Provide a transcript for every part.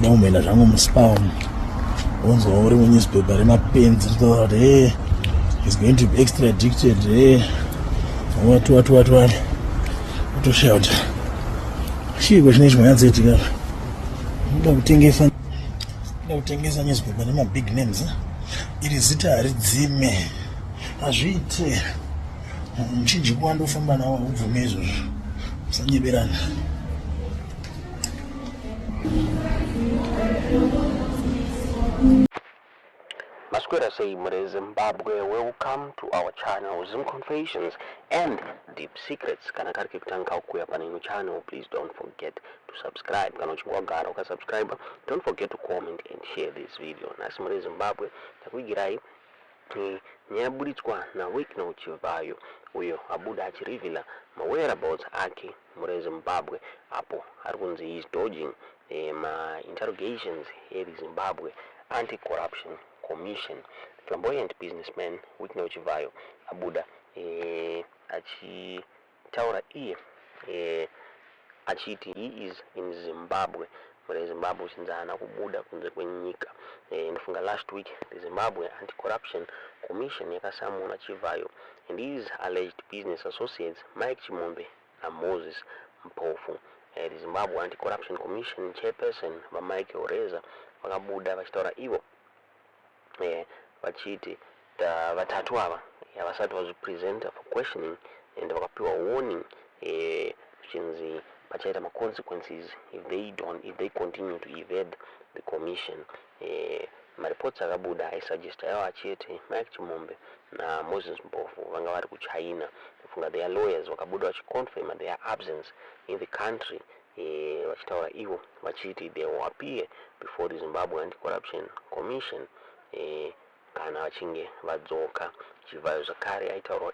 ndaumhenda zvangu muspam onzwa uri munewspaper remapenzi ritaura kuti he's going to be extradited watu utoshauta chiko chine chimwanyadziitika ndoda kutengesa newspaper nemabig names iri zita haridzime hazviite muchinjiko wandofamba nawo ubvume izvozvo musanyeberana. Masquera say Zimbabwe, welcome to our channel Zim Confessions and Deep Secrets. Kana kariki kutanka ukuya paninu channel, please don't forget to subscribe. Kana uchingwagara uka subscribe, don't forget to comment and share this video. Nasi Zimbabwe takuigirai nyabulitswa na Wicknell Chivayo uyo abuda achirivila ma whereabouts ake muri Zimbabwe apo arikunzi he's dodging ma interrogations here Zimbabwe Anti-Corruption Commission. Flamboyant businessman Wicknell Chivayo abuda achitaura achiti he is in Zimbabwe. Zimbabwe uchinzana kubuda kunze kwenyika. Ndifunga last week the Zimbabwe Anti-Corruption Commission yakasamuna Chivayo and his alleged business associates Mike Muhombe and Moses Mpofu. The Zimbabwe Anti-Corruption Commission chairperson Mike Oreza vakabuda vachitaura ivo vachiti vatatu ava vasati vazipresenta for questioning and vakapiwa warning chinzi pachaita ma consequences if they continue to evade the commission. Mareports akabuda aisuggest yao achete Mike Muhombe na Moses Mpofu vanga vari kuChina. Funga their lawyers vakabuda vachiconfirm their absence in the country. Vachitaura ivo vachiti they will appear before the Zimbabwe Anti-Corruption Commission kana vachinge vadzoka. Chivhayo zvakare aitaurwa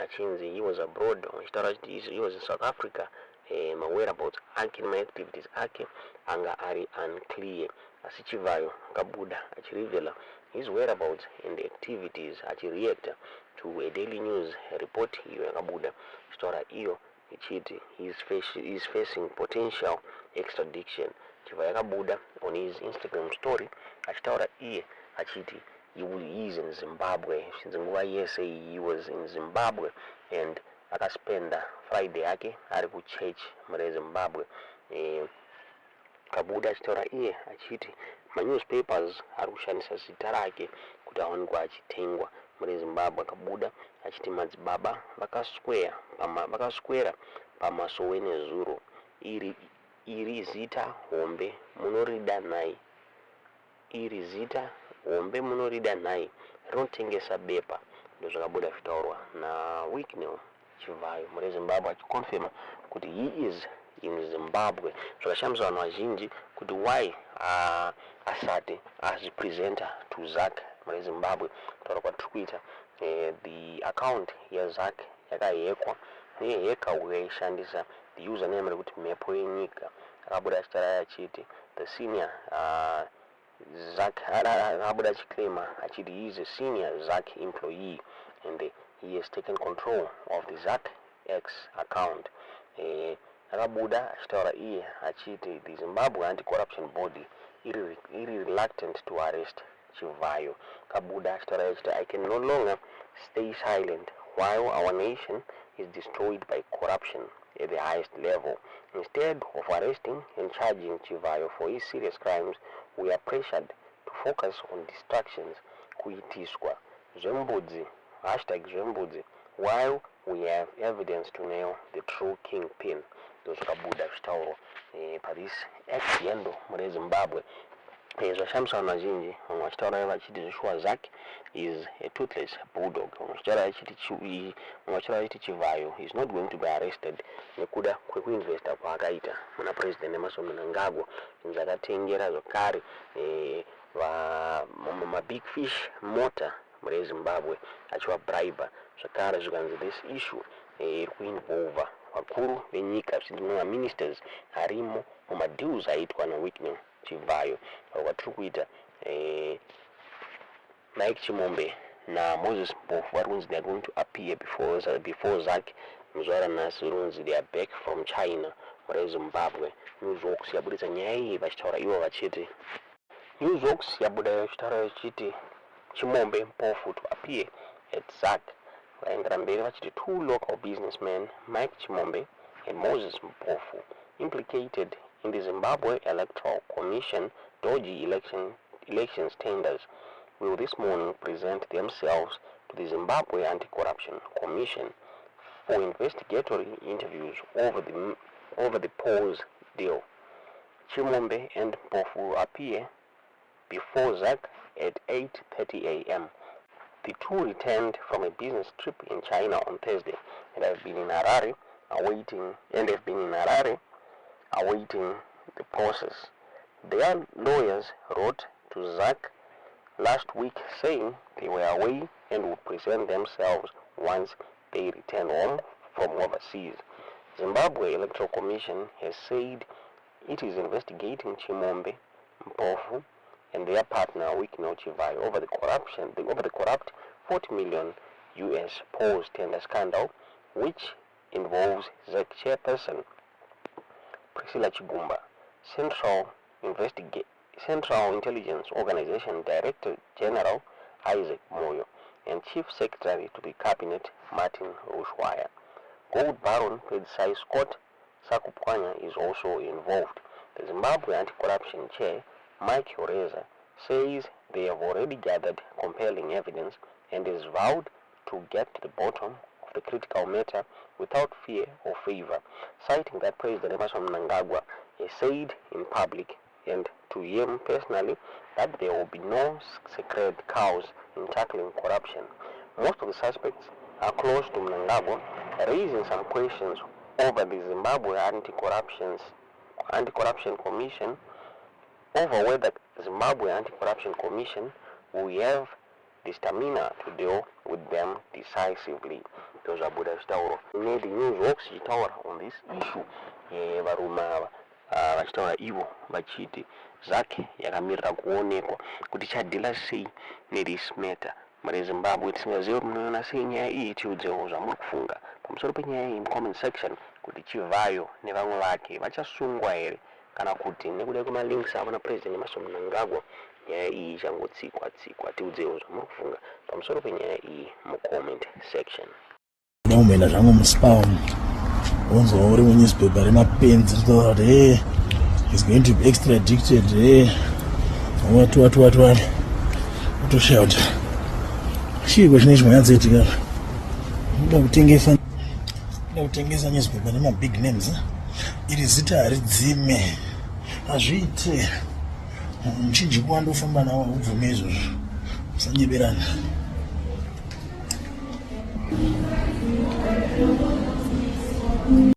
achinzi he was abroad. Vachitaura kuti he was in South Africa. My whereabouts ake my activities ake anga ari unclear. Asi Chivhayo kabuda achirevela his whereabouts and activities achireact to a Daily News report iyo yakabuda story iyo ichiti he is facing potential extradition. Chivhayo yakabuda on his Instagram story achitaura achiti he is in Zimbabwe. Since nguva yese he was in Zimbabwe and akaspenda Friday yake ari kuchurch muri Zimbabwe. Kabuda achitaura achiti ma newspapers ari kushandisa zita rake kuti awanikwa achitengwa muri Zimbabwe. Kabuda achiti madzibaba vakaswera pamasowe nezuro iri zita hombe munorida nai, iri zita hombe munorida nai rinotengesa bepa. Ndozvakabuda zvitaurwa na Wicknell Chivayo muri Zimbabwe achiconfirma kuti he is in Zimbabwe. Zvakashamisa vanhu vazhinji kuti why asati azipresenta to ZACC muri Zimbabwe. Kutaura kwatiri kuita the account yaZACC yakahekwa neheka uyaishandisa the username rekuti mhepo yenyika. Akabuda achitaura achiti the senior ZACC akabuda achiclaima achiti he is a senior ZACC employee and he has taken control of the ZACC X account. Akabuda achitaura achiti the Zimbabwe Anti-Corruption Body iri reluctant to arrest Chivhayo. Kabuda achitaura achiti I can no longer stay silent while our nation is destroyed by corruption at the highest level. Instead of arresting and charging Chivhayo for his serious crimes, we are pressured to focus on distractions kuitiswa zvembudzi #zvembudzi while we have evidence to nail the true kingpin. Ndozvakabuda zvitauro paris act yendo muri Zimbabwe. Zvashamisa vanhu vazhinji, vamwe vachitaura vachiti zvishwa ZACC is a toothless bulldog. Vamwe vachitaura vachiti Chivhayo is not going to be arrested nekuda kwekuinvesta kwaakaita muna president Emerson Mnangagwa. Zvinhu zvakatengera zvakare mabig fish mota muri Zimbabwe achivabribe zvakare zvikanzi this issue iri kuinvolva vakuru venyika zvichidimwa ministers arimo mumadeals aitwa naWicknell Chivayo. Kwatiri kuita Mike Muhombe na Moses Mpofu vari kunzi they are going to appear before ZACC muzuva ranhasi runzi they are back from China reZimbabwe. Newsworks yaburitsa nyaya iyi vachitaura ivo vachiti Newsworks yabuda vachitaura vachiti Chimombe Mpofu to appear at ZACC. Vaendera mberi vachiti two local businessmen, Mike Chimombe and Moses Mpofu, implicated in the Zimbabwe Electoral Commission dodgy elections tenders, will this morning present themselves to the Zimbabwe Anti-Corruption Commission for investigatory interviews over the polls deal. Chimombe and Mpofu will appear before ZACC at 8:30 a.m. The two returned from a business trip in China on Thursday and have been in Harare awaiting the process. Their lawyers wrote to ZACC last week saying they were away and would present themselves once they return home from overseas. Zimbabwe Electoral Commission has said it is investigating Chimombe, Mpofu, and their partner Wicknell Chivayo over the corrupt $40 million US polls tender scandal, which involves ZACC chairperson Priscilla Chigumba, Central Intelligence Organization Director General Isaac Moyo, and Chief Secretary to the Cabinet Martin Rushwaya. Gold Baron Pedisai Scott Sakupwanya is also involved. The Zimbabwe Anti-Corruption Chair, Mike Oreza, says they have already gathered compelling evidence and is vowed to get to the bottom of the critical matter without fear or favor, citing that President Emerson Mnangagwa has said in public and to him personally that there will be no sacred cows in tackling corruption. Most of the suspects are close to Mnangagwa, raising some questions over the Zimbabwe Anti-Corruption Commission, over whether Zimbabwe Anti-Corruption Commission will have the stamina to deal with them decisively. Those are Buddha's Tauro. The Newsworks Tower on this issue. Varuma vachitaura ivo vachiti ZACC yakamirira kuonekwa kuti chadhila sei neris matter. MareZimbabwe tisingazivi kuti munoona sei nyaya iyi. Tiudzewo zvamuri kufunga pamusoro penyaya iyi mucomment section, kuti Chivhayo nevamwe vake vachasungwa here kana kuti nekuda kwemalinks avo naPresident Emerson Mnangagwa nyaya iyi ichangotsikwa. Tiudzewo zvamuri kufunga pamusoro penyaya iyi mucomment section. Ndaumhenda zvangu muspam wonzwa uri munewspaper remapenzi ritaura kuti he's going to be extradited. Watu utoshaya kuti chiko chine chimwanyadziitika. Unoda kutengesa newspaper nemabig names, iri zita haridzime, hazviite. Muchinjikwa wandofamba nawo ubvume izvozvo, musanyeberana.